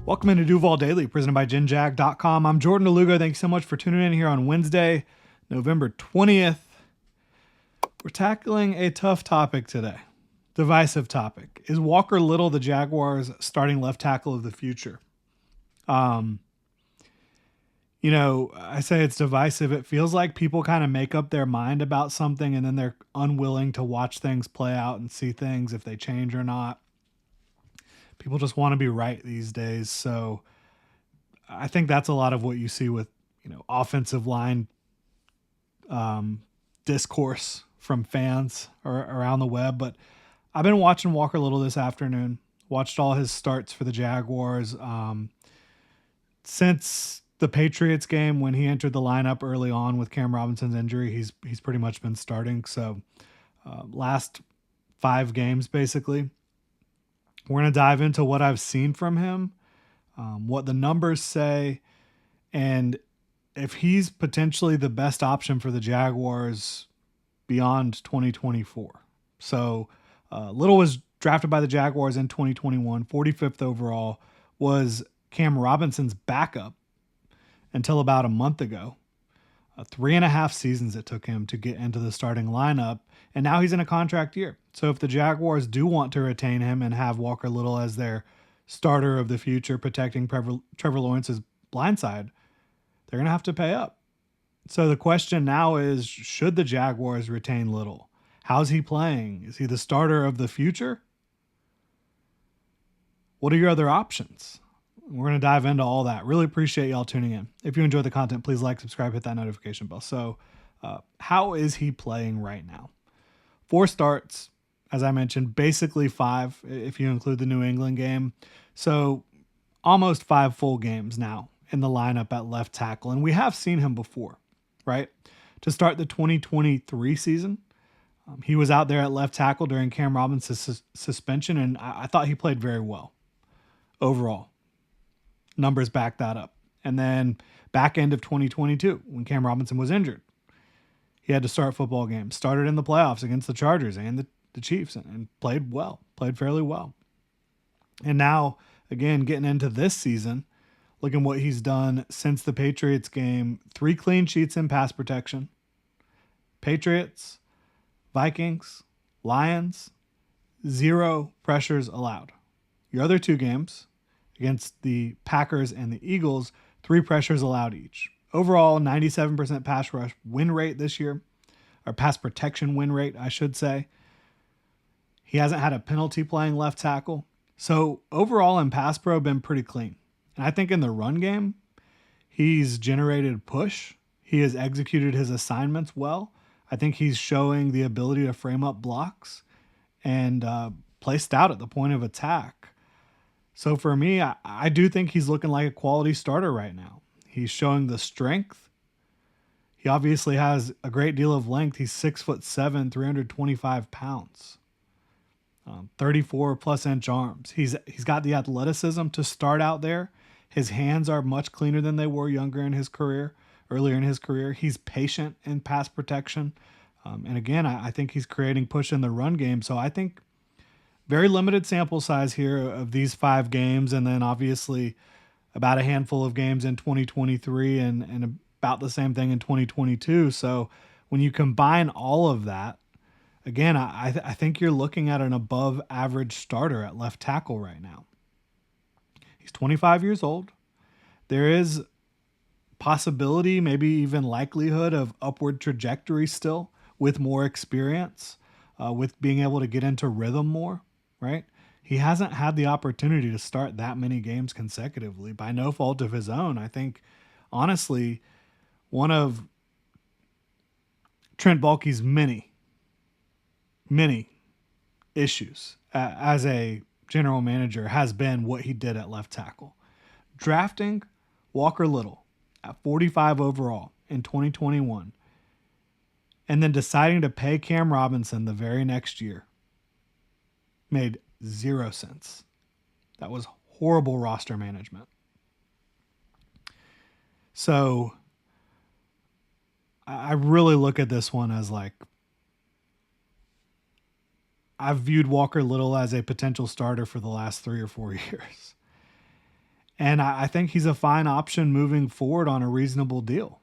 Welcome into Duval Daily, presented by GenJag.com. I'm Jordan DeLugo. Thanks so much for tuning in here on Wednesday, November 20th. We're tackling a tough topic today, divisive topic. Is Walker Little the Jaguars' starting left tackle of the future? I say it's divisive. It feels like people kind of make up their mind about something and then they're unwilling to watch things play out and see things if they change or not. People just want to be right these days. So I think that's a lot of what you see with, offensive line discourse from fans or around the web. But I've been watching Walker Little this afternoon, watched all his starts for the Jaguars. Since the Patriots game, when he entered the lineup early on with Cam Robinson's injury, he's pretty much been starting. So last 5 games, basically. We're going to dive into what I've seen from him, what the numbers say, and if he's potentially the best option for the Jaguars beyond 2024. So Little was drafted by the Jaguars in 2021, 45th overall, was Cam Robinson's backup until about a month ago. 3.5 seasons it took him to get into the starting lineup, and now he's in a contract year. So if the Jaguars do want to retain him and have Walker Little as their starter of the future, protecting Trevor Lawrence's blindside, they're going to have to pay up. So the question now is, should the Jaguars retain Little? How's he playing? Is he the starter of the future? What are your other options? We're going to dive into all that. Really appreciate y'all tuning in. If you enjoy the content, please like, subscribe, hit that notification bell. So how is he playing right now? 4 starts, as I mentioned, basically 5 if you include the New England game. So almost 5 full games now in the lineup at left tackle. And we have seen him before, right? To start the 2023 season, he was out there at left tackle during Cam Robinson's suspension, and I thought he played very well overall. Numbers back that up. And then back end of 2022, when Cam Robinson was injured, he had to start football games. Started in the playoffs against the Chargers and the Chiefs and played well, played fairly well. And now, again, getting into this season, looking what he's done since the Patriots game, 3 clean sheets in pass protection. Patriots, Vikings, Lions, 0 pressures allowed. Your other 2 games, against the Packers and the Eagles, 3 pressures allowed each. Overall, 97% pass rush win rate this year, or pass protection win rate, I should say. He hasn't had a penalty playing left tackle. So overall in pass pro, been pretty clean. And I think in the run game, he's generated push. He has executed his assignments well. I think he's showing the ability to frame up blocks and play stout at the point of attack. So for me, I do think he's looking like a quality starter right now. He's showing the strength. He obviously has a great deal of length. He's 6'7", 325 pounds, 34 plus inch arms. He's got the athleticism to start out there. His hands are much cleaner than they were earlier in his career. He's patient in pass protection. And again, I think he's creating push in the run game. So I think very limited sample size here of these 5 games, and then obviously about a handful of games in 2023 and about the same thing in 2022. So when you combine all of that, again, I think you're looking at an above average starter at left tackle right now. He's 25 years old. There is possibility, maybe even likelihood of upward trajectory still with more experience, with being able to get into rhythm more. Right? He hasn't had the opportunity to start that many games consecutively by no fault of his own. I think, honestly, one of Trent Baalke's many issues as a general manager has been what he did at left tackle. Drafting Walker Little at 45 overall in 2021 and then deciding to pay Cam Robinson the very next year made 0 sense. That was horrible roster management. So I really look at this one as like, I've viewed Walker Little as a potential starter for the last 3 or 4 years. And I think he's a fine option moving forward on a reasonable deal.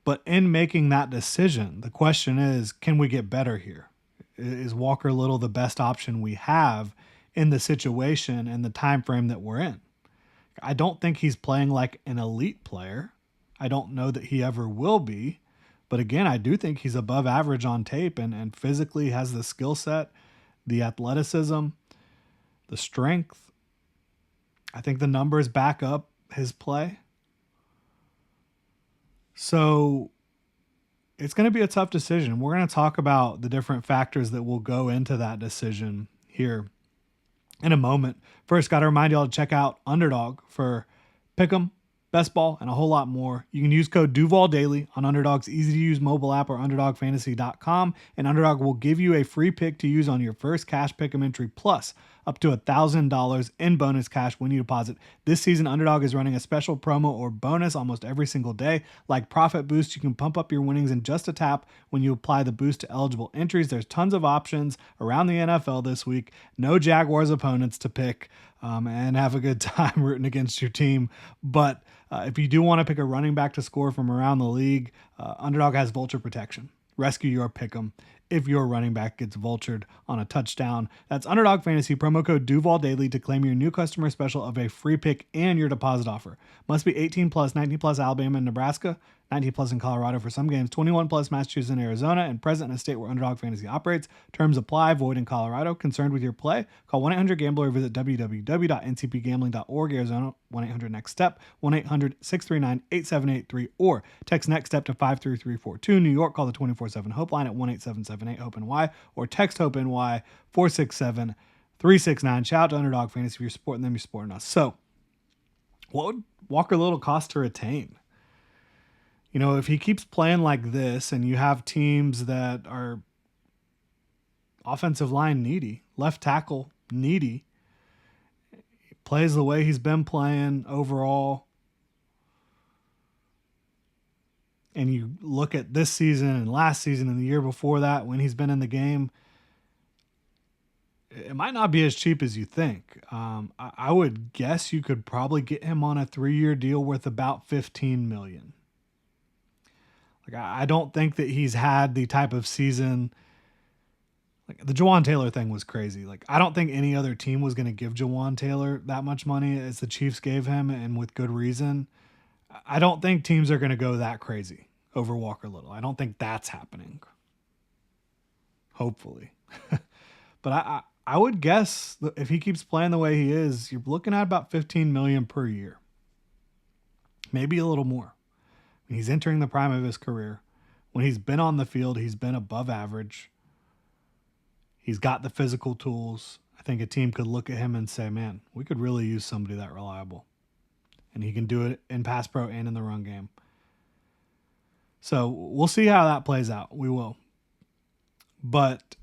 But in making that decision, the question is, can we get better here? Is Walker Little the best option we have in the situation and the time frame that we're in? I don't think he's playing like an elite player. I don't know that he ever will be. But again, I do think he's above average on tape and physically has the skill set, the athleticism, the strength. I think the numbers back up his play. So it's going to be a tough decision. We're going to talk about the different factors that will go into that decision here in a moment. First, got to remind y'all to check out Underdog for Pick'em, Best Ball, and a whole lot more. You can use code Duval Daily on Underdog's easy-to-use mobile app or UnderdogFantasy.com, and Underdog will give you a free pick to use on your first cash Pick'em entry, plus up to $1,000 in bonus cash when you deposit. This season, Underdog is running a special promo or bonus almost every single day. Like Profit Boost, you can pump up your winnings in just a tap when you apply the boost to eligible entries. There's tons of options around the NFL this week. No Jaguars opponents to pick and have a good time rooting against your team. But if you do want to pick a running back to score from around the league, Underdog has vulture protection. Rescue your pick'em if your running back gets vultured on a touchdown. That's Underdog Fantasy, promo code Duval Daily to claim your new customer special of a free pick and your deposit offer. Must be 18 plus, 19 plus Alabama and Nebraska, 19 plus in Colorado for some games, 21 plus Massachusetts and Arizona, and present in a state where Underdog Fantasy operates. Terms apply, void in Colorado. Concerned with your play? Call 1-800-GAMBLER or visit www.ncpgambling.org. Arizona, 1-800-NEXT-STEP, 1-800-639-8783, or text NEXT STEP to 53342. New York, call the 24/7 Hope line at 1-877-8-HOPE-NY or text HOPE-NY 467-369. Shout out to Underdog Fantasy. If you're supporting them, you're supporting us. So, what would Walker Little cost to retain? You know, if he keeps playing like this and you have teams that are offensive line needy, left tackle needy, plays the way he's been playing overall, and you look at this season and last season and the year before that when he's been in the game, it might not be as cheap as you think. I would guess you could probably get him on a 3-year deal worth about $15 million. Like, I don't think that he's had the type of season. Like, the Jawan Taylor thing was crazy. Like, I don't think any other team was going to give Jawan Taylor that much money as the Chiefs gave him, and with good reason. I don't think teams are going to go that crazy over Walker Little. I don't think that's happening. Hopefully. But I would guess that if he keeps playing the way he is, you're looking at about $15 million per year. Maybe a little more. He's entering the prime of his career. When he's been on the field, he's been above average. He's got the physical tools. I think a team could look at him and say, man, we could really use somebody that reliable. And he can do it in pass pro and in the run game. So we'll see how that plays out. We will. But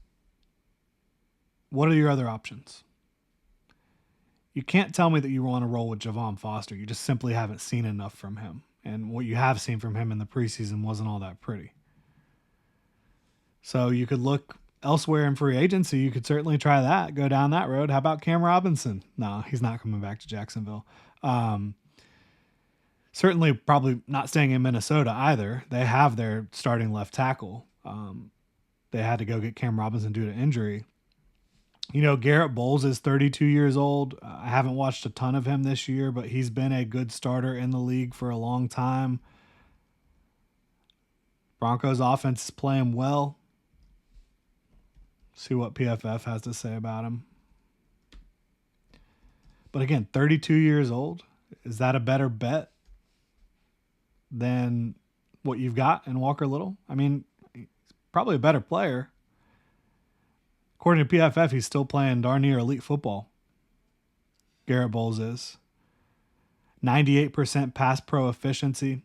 what are your other options? You can't tell me that you want to roll with Javon Foster. You just simply haven't seen enough from him. And what you have seen from him in the preseason wasn't all that pretty. So you could look elsewhere in free agency. You could certainly try that. Go down that road. How about Cam Robinson? No, he's not coming back to Jacksonville. Certainly probably not staying in Minnesota either. They have their starting left tackle. They had to go get Cam Robinson due to injury. You know, Garrett Bowles is 32 years old. I haven't watched a ton of him this year, but he's been a good starter in the league for a long time. Broncos offense is playing well. See what PFF has to say about him. But again, 32 years old. Is that a better bet than what you've got in Walker Little? I mean, he's probably a better player. According to PFF, he's still playing darn near elite football. Garrett Bowles is. 98% pass pro efficiency.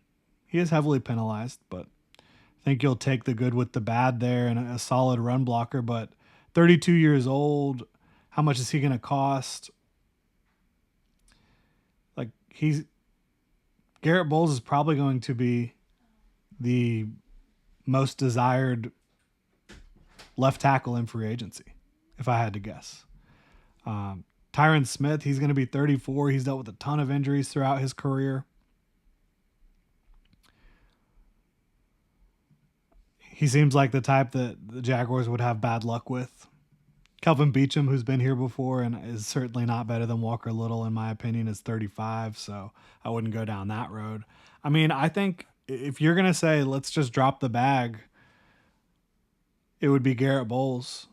He is heavily penalized, but I think you'll take the good with the bad there and a solid run blocker. But 32 years old, how much is he going to cost? Like, Garrett Bowles is probably going to be the most desired left tackle in free agency, if I had to guess. Tyron Smith, he's going to be 34. He's dealt with a ton of injuries throughout his career. He seems like the type that the Jaguars would have bad luck with. Kelvin Beachum, who's been here before and is certainly not better than Walker Little, in my opinion, is 35, so I wouldn't go down that road. I mean, I think if you're going to say, let's just drop the bag, it would be Garrett Bowles.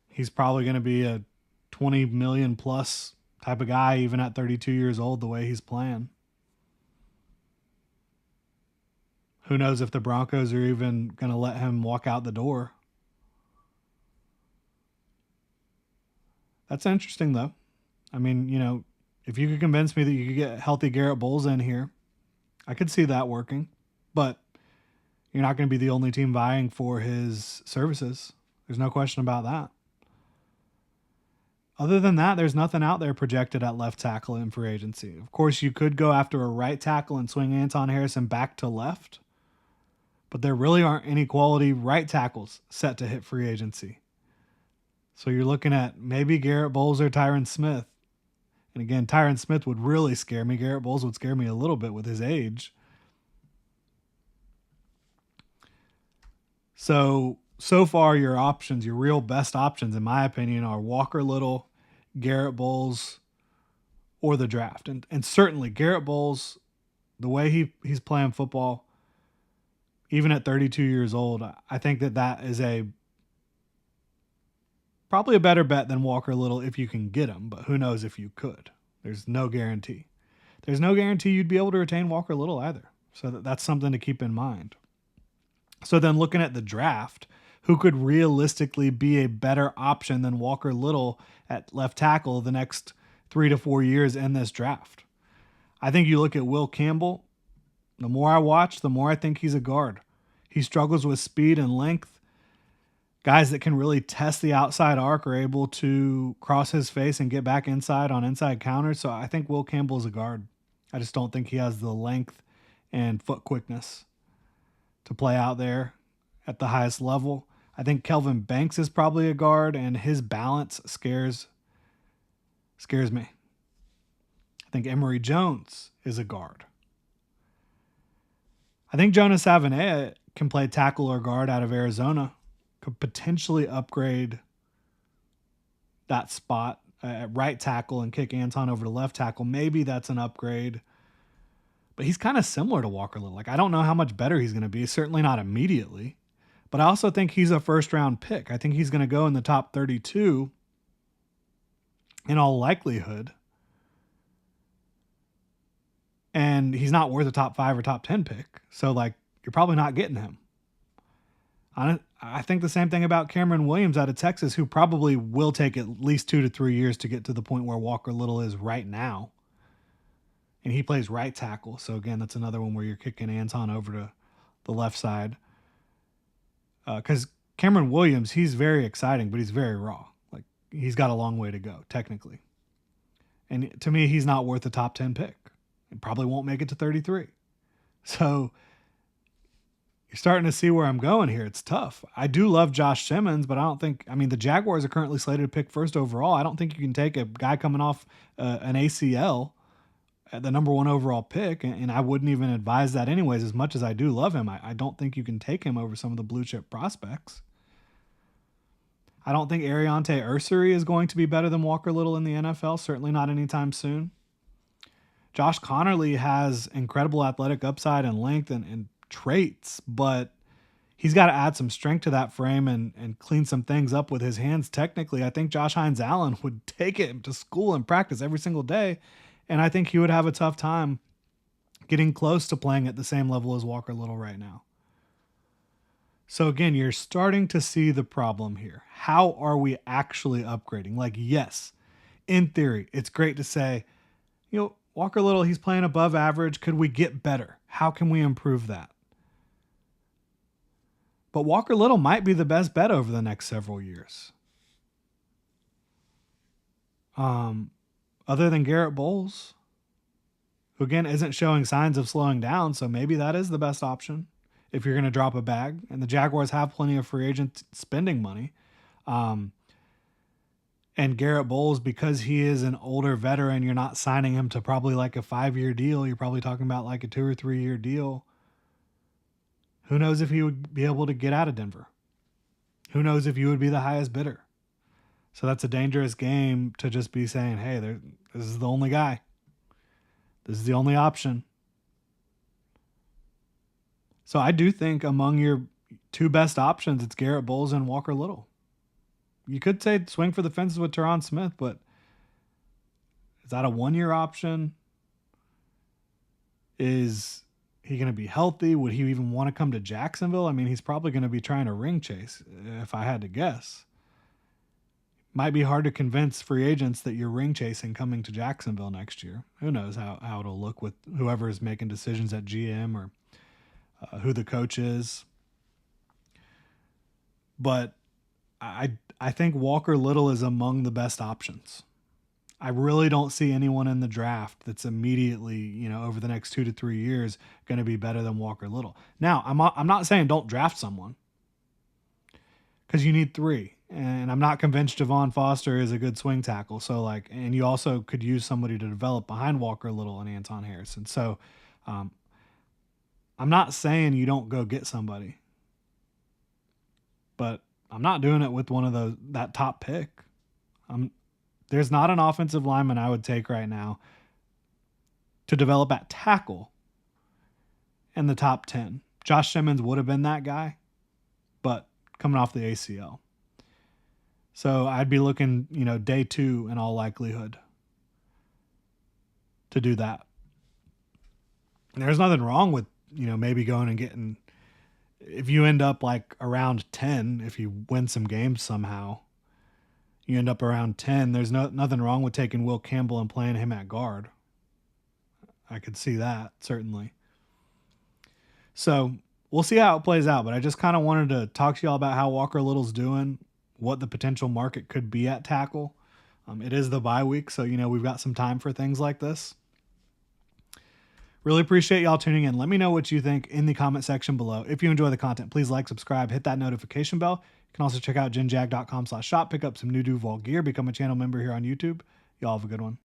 He's probably going to be a 20 million plus type of guy, even at 32 years old, the way he's playing. Who knows if the Broncos are even going to let him walk out the door. That's interesting, though. I mean, if you could convince me that you could get healthy Garrett Bowles in here, I could see that working. But you're not going to be the only team vying for his services. There's no question about that. Other than that, there's nothing out there projected at left tackle in free agency. Of course, you could go after a right tackle and swing Anton Harrison back to left, but there really aren't any quality right tackles set to hit free agency. So you're looking at maybe Garrett Bowles or Tyron Smith. And again, Tyron Smith would really scare me. Garrett Bowles would scare me a little bit with his age. So far your options, your real best options, in my opinion, are Walker Little, Garrett Bowles, or the draft. And certainly Garrett Bowles, the way he's playing football, even at 32 years old, I think that is probably a better bet than Walker Little if you can get him, but who knows if you could. There's no guarantee. There's no guarantee you'd be able to retain Walker Little either. So that's something to keep in mind. So then looking at the draft, who could realistically be a better option than Walker Little at left tackle the next 3 to 4 years in this draft? I think you look at Will Campbell. The more I watch, the more I think he's a guard. He struggles with speed and length. Guys that can really test the outside arc are able to cross his face and get back inside on inside counters. So I think Will Campbell is a guard. I just don't think he has the length and foot quickness to play out there at the highest level. I think Kelvin Banks is probably a guard, and his balance scares me. I think Emory Jones is a guard. I think Jonas Avenea can play tackle or guard out of Arizona. Could potentially upgrade that spot at right tackle and kick Anton over to left tackle. Maybe that's an upgrade. But he's kind of similar to Walker Little. Like, I don't know how much better he's going to be. Certainly not immediately. But I also think he's a first-round pick. I think he's going to go in the top 32 in all likelihood. And he's not worth a top 5 or top 10 pick. So, you're probably not getting him. I think the same thing about Cameron Williams out of Texas, who probably will take at least 2 to 3 years to get to the point where Walker Little is right now. And he plays right tackle. So, again, that's another one where you're kicking Anton over to the left side. Because Cameron Williams, he's very exciting, but he's very raw. He's got a long way to go, technically. And to me, he's not worth a top 10 pick. He probably won't make it to 33. So you're starting to see where I'm going here. It's tough. I do love Josh Simmons, but the Jaguars are currently slated to pick first overall. I don't think you can take a guy coming off an ACL at the number 1 overall pick, and I wouldn't even advise that anyways, as much as I do love him. I don't think you can take him over some of the blue chip prospects. I don't think Ariante Ursary is going to be better than Walker Little in the NFL, certainly not anytime soon. Josh Connerly has incredible athletic upside and length and traits, but he's got to add some strength to that frame and clean some things up with his hands. Technically, I think Josh Hines Allen would take it to school and practice every single day, and I think he would have a tough time getting close to playing at the same level as Walker Little right now. So again, you're starting to see the problem here. How are we actually upgrading? Yes, in theory, it's great to say, Walker Little, he's playing above average. Could we get better? How can we improve that? But Walker Little might be the best bet over the next several years. Other than Garrett Bowles, who again isn't showing signs of slowing down, so maybe that is the best option if you're going to drop a bag. And the Jaguars have plenty of free agent spending money. And And Garrett Bowles, because he is an older veteran, you're not signing him to probably like a 5-year deal. You're probably talking about like a 2 or 3 year deal. Who knows if he would be able to get out of Denver? Who knows if you would be the highest bidder? So that's a dangerous game to just be saying, hey, this is the only guy. This is the only option. So I do think among your 2 best options, it's Garrett Bowles and Walker Little. You could say swing for the fences with Tyron Smith, but is that a 1-year option? Is he going to be healthy? Would he even want to come to Jacksonville? I mean, he's probably going to be trying to ring chase, if I had to guess. Might be hard to convince free agents that you're ring chasing coming to Jacksonville next year. Who knows how it'll look with whoever is making decisions at GM or who the coach is. But I think Walker Little is among the best options. I really don't see anyone in the draft that's immediately, over the next 2 to 3 years going to be better than Walker Little. Now, I'm not saying don't draft someone, because you need 3. And I'm not convinced Javon Foster is a good swing tackle. So and you also could use somebody to develop behind Walker Little and Anton Harrison. So I'm not saying you don't go get somebody, but I'm not doing it with one of that top pick. There's not an offensive lineman I would take right now to develop at tackle in the top 10. Josh Simmons would have been that guy, but coming off the ACL. So I'd be looking, day 2 in all likelihood to do that. And there's nothing wrong with, maybe going and getting, if you end up like around 10, if you win some games somehow, you end up around 10. There's nothing wrong with taking Will Campbell and playing him at guard. I could see that, certainly. So we'll see how it plays out, but I just kind of wanted to talk to y'all about how Walker Little's doing, what the potential market could be at tackle. It is the bye week, so, we've got some time for things like this. Really appreciate y'all tuning in. Let me know what you think in the comment section below. If you enjoy the content, please like, subscribe, hit that notification bell. You can also check out genjag.com/shop, pick up some new Duval gear, become a channel member here on YouTube. Y'all have a good one.